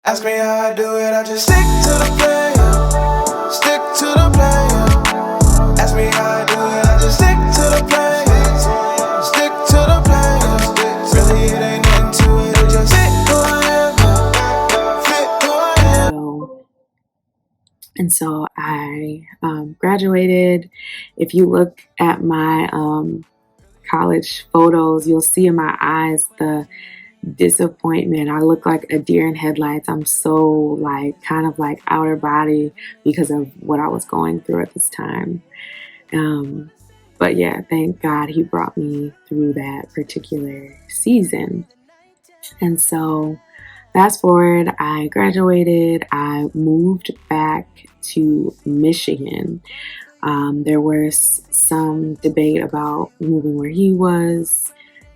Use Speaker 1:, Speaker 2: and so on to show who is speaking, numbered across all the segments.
Speaker 1: Ask me how I do it, I just stick to the plan, stick to the plan. Ask me how I do it, I just stick to the plan, stick to the plan. Really, it ain't nothing to it, it just fit who I am, fit who I am.
Speaker 2: And so I graduated. If you look at my college photos, you'll see in my eyes the disappointment. I look like a deer in headlights. I'm so kind of outer body because of what I was going through at this time. But yeah, thank God he brought me through that particular season. And so fast forward, I graduated. I moved back to Michigan. There was some debate about moving where he was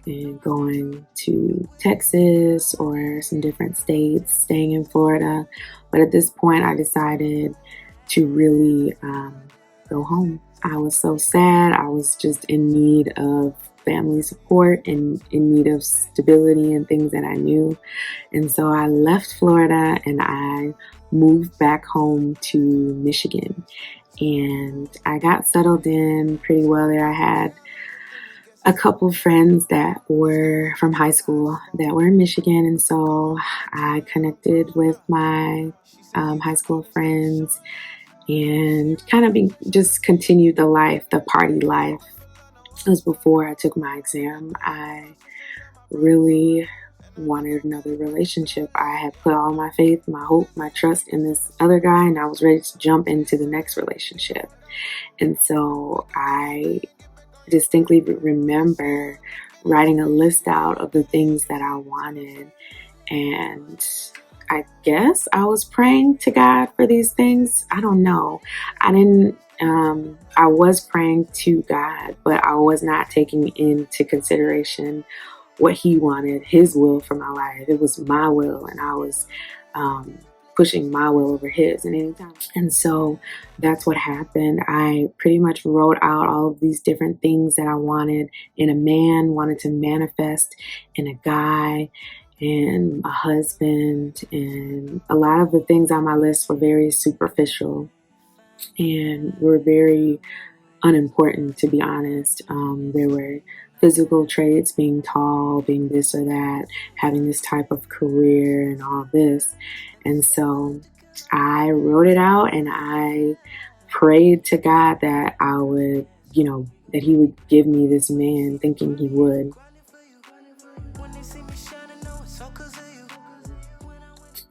Speaker 2: and going to Texas or some different states, staying in Florida. But at this point, I decided to really go home. I was so sad. I was just in need of family support and in need of stability and things that I knew. And so I left Florida and I moved back home to Michigan. And I got settled in pretty well there. I had a couple friends that were from high school that were in Michigan. And so I connected with my high school friends and kind of just continued the party life. It was before I took my exam. I really wanted another relationship. I had put all my faith, my hope, my trust in this other guy, and I was ready to jump into the next relationship. And so I distinctly remember writing a list out of the things that I wanted. And I guess I was praying to God for these things. I don't know. I was praying to God, but I was not taking into consideration what he wanted, his will for my life. It was my will, and I was pushing my will over his at any time. And so that's what happened. I pretty much wrote out all of these different things that I wanted in a man, wanted to manifest in a guy and a husband. And a lot of the things on my list were very superficial and were very unimportant, to be honest. There were physical traits, being tall, being this or that, having this type of career and all this. And so I wrote it out and I prayed to God that I would, that he would give me this man, thinking he would.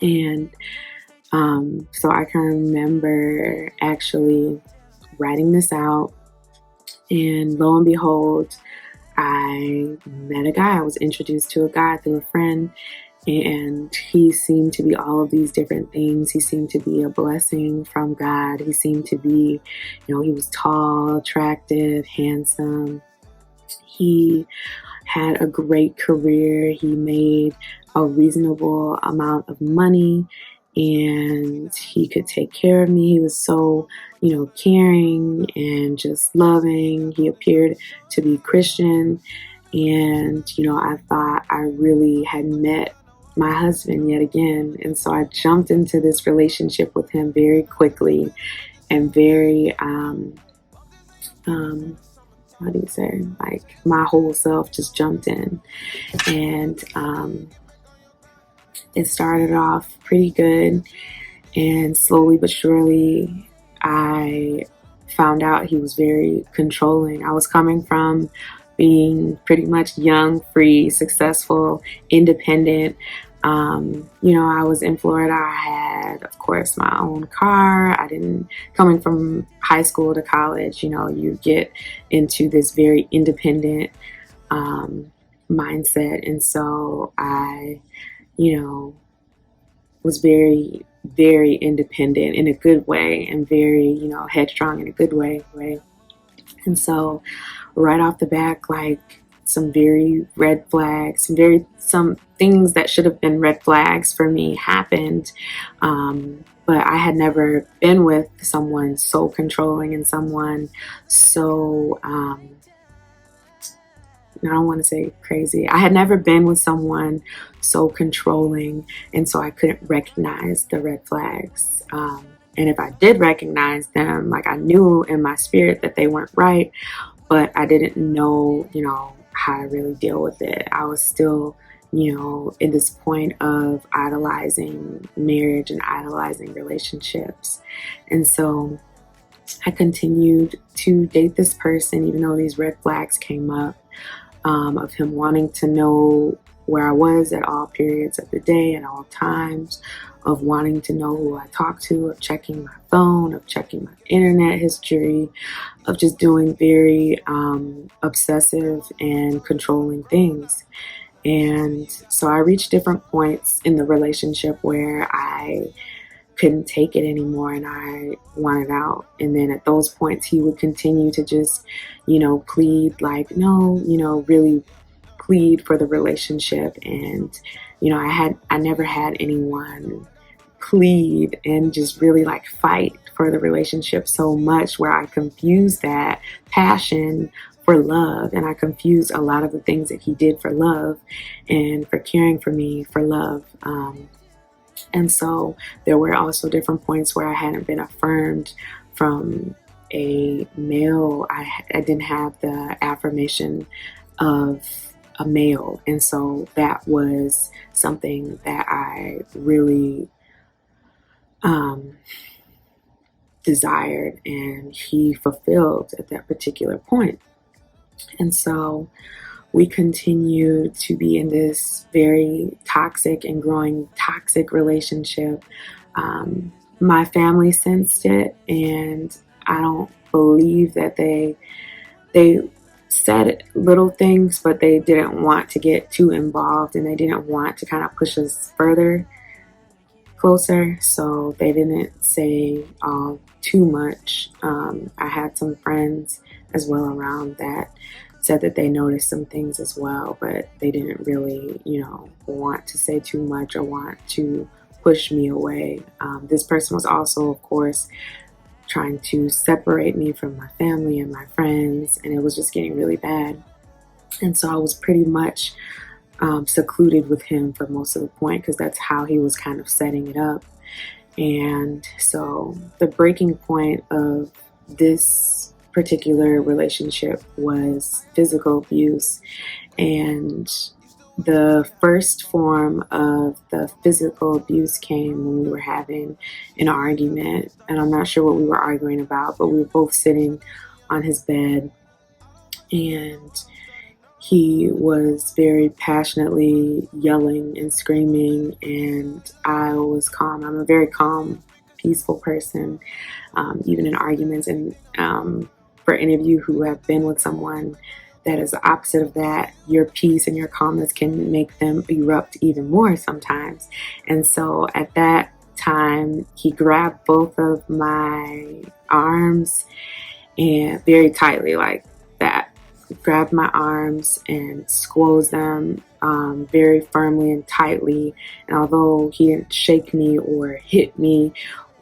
Speaker 2: And so I can remember actually writing this out, and lo and behold, I met a guy. I was introduced to a guy through a friend, and he seemed to be all of these different things. He seemed to be a blessing from God. He seemed to be, he was tall, attractive, handsome. He had a great career. He made a reasonable amount of money, and he could take care of me. He was so, caring and just loving. He appeared to be Christian. And, I thought I really had met my husband yet again. And so I jumped into this relationship with him very quickly and very, my whole self just jumped in. And it started off pretty good. And slowly but surely, I found out he was very controlling. I was coming from being pretty much young, free, successful, independent. I was in Florida. I had, of course, my own car. Coming from high school to college, you get into this very independent mindset. And so I, was very, very independent in a good way, and very, headstrong in a good way. And so right off the back, some very red flags, some things that should have been red flags for me happened. But I had never been with someone so controlling and someone so I don't want to say crazy. I had never been with someone so controlling, and so I couldn't recognize the red flags. And if I did recognize them, like I knew in my spirit that they weren't right, but I didn't know, how to really deal with it. I was still, in this point of idolizing marriage and idolizing relationships. And so I continued to date this person, even though these red flags came up, of him wanting to know where I was at all periods of the day, at all times, of wanting to know who I talked to, of checking my phone, of checking my internet history, of just doing very obsessive and controlling things. And so I reached different points in the relationship where I couldn't take it anymore and I wanted out. And then at those points, he would continue to just, plead like, no, really plead for the relationship. And, I never had anyone plead and just really like fight for the relationship so much where I confused that passion for love, and I confused a lot of the things that he did for love and for caring for me for love. And so there were also different points where I hadn't been affirmed from a male. I didn't have the affirmation of a male. And so that was something that I really desired, and he fulfilled at that particular point. And so we continue to be in this very toxic and growing toxic relationship. My family sensed it, and I don't believe that they said little things, but they didn't want to get too involved, and they didn't want to kind of push us further closer, so they didn't say too much. I had some friends as well around that said that they noticed some things as well, but they didn't really, want to say too much or want to push me away. This person was also, of course, trying to separate me from my family and my friends, and it was just getting really bad. And so I was pretty much secluded with him for most of the point, because that's how he was kind of setting it up. And so the breaking point of this particular relationship was physical abuse. And the first form of the physical abuse came when we were having an argument. And I'm not sure what we were arguing about, but we were both sitting on his bed, and he was very passionately yelling and screaming, and I was calm. I'm a very calm, peaceful person, even in arguments. And for any of you who have been with someone that is the opposite of that, your peace and your calmness can make them erupt even more sometimes. And so at that time, he grabbed both of my arms and very tightly, like that. Grabbed my arms and squeezed them very firmly and tightly. And although he didn't shake me or hit me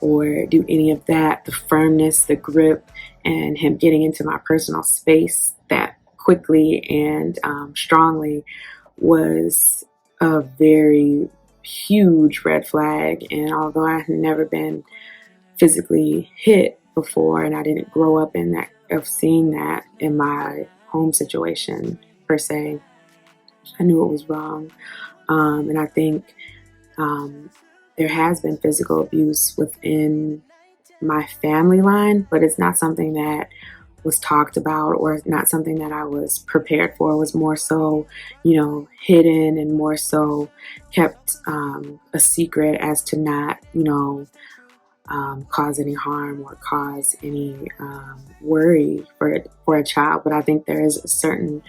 Speaker 2: or do any of that, the firmness, the grip, and him getting into my personal space that quickly and strongly was a very huge red flag. And although I had never been physically hit before, and I didn't grow up in that, of seeing that in my home situation per se, I knew it was wrong. And I think there has been physical abuse within my family line, but it's not something that was talked about, or not something that I was prepared for. It was more so, hidden, and more so kept a secret as to not, cause any harm or cause any worry for a child. But I think there is a certain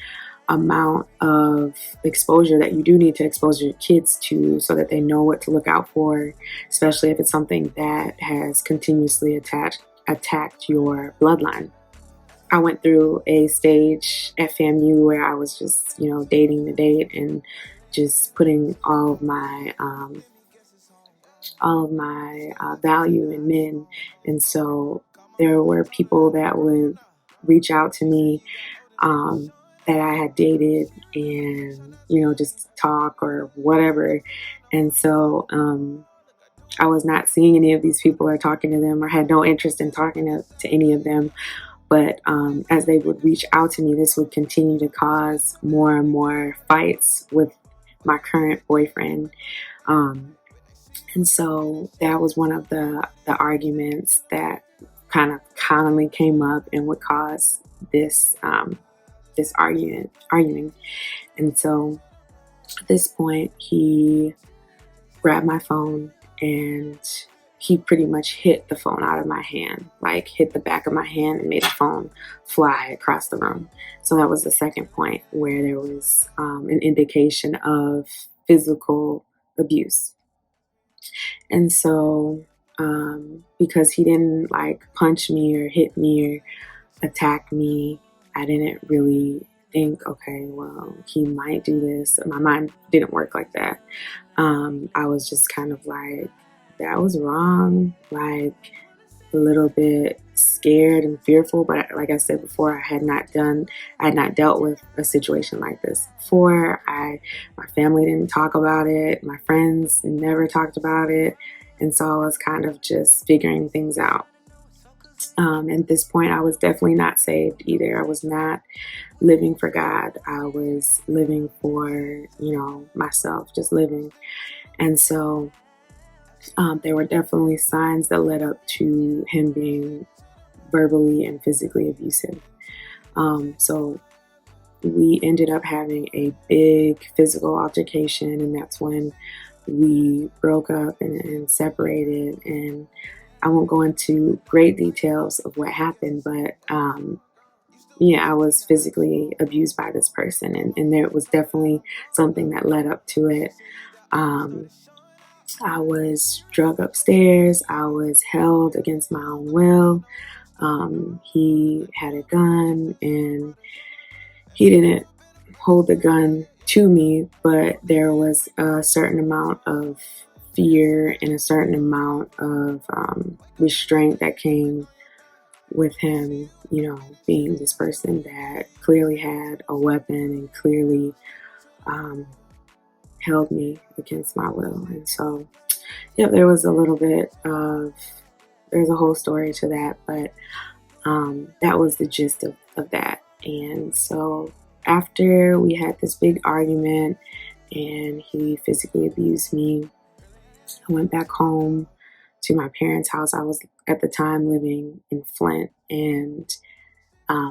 Speaker 2: amount of exposure that you do need to expose your kids to, so that they know what to look out for, especially if it's something that has continuously attacked your bloodline. I went through a stage at FAMU where I was just, dating the date and just putting all of my value in men. And so there were people that would reach out to me that I had dated and, you know, just talk or whatever. And so I was not seeing any of these people or talking to them, or had no interest in talking to any of them. But as they would reach out to me, this would continue to cause more and more fights with my current boyfriend. And so that was one of the arguments that kind of commonly came up and would cause this this arguing. And so at this point, he grabbed my phone and he pretty much hit the phone out of my hand, like hit the back of my hand and made the phone fly across the room. So that was the second point where there was an indication of physical abuse. And so because he didn't like punch me or hit me or attack me, I didn't really think, okay, well, he might do this. My mind didn't work like that. I was just kind of like, that was wrong, like a little bit scared and fearful. But like I said before, I had not dealt with a situation like this before. My family didn't talk about it. My friends never talked about it. And so I was kind of just figuring things out. At this point, I was definitely not saved either. I was not living for God. I was living for, myself, just living. And so there were definitely signs that led up to him being verbally and physically abusive. So we ended up having a big physical altercation, and that's when we broke up and separated. And I won't go into great details of what happened, but I was physically abused by this person, and there was definitely something that led up to it. I was drug upstairs. I was held against my own will. He had a gun, and he didn't hold the gun to me, but there was a certain amount of fear and a certain amount of restraint that came with him, being this person that clearly had a weapon and clearly held me against my will. And so, there was a little bit of, there's a whole story to that, but that was the gist of that. And so after we had this big argument and he physically abused me, I went back home to my parents' house. I was at the time living in Flint, and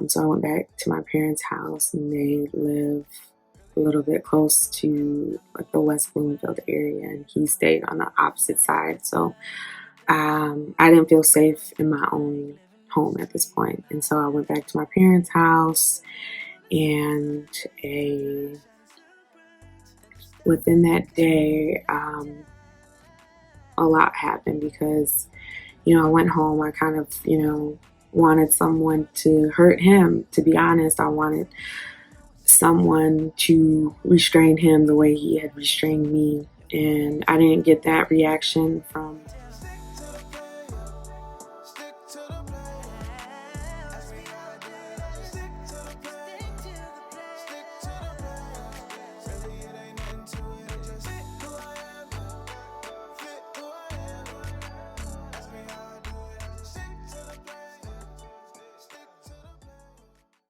Speaker 2: so I went back to my parents' house, and they live a little bit close to like the West Bloomfield area, and he stayed on the opposite side. So I didn't feel safe in my own home at this point, and so I went back to my parents' house, and within that day, a lot happened because, I went home. I kind of, wanted someone to hurt him. To be honest, I wanted someone to restrain him the way he had restrained me. And I didn't get that reaction from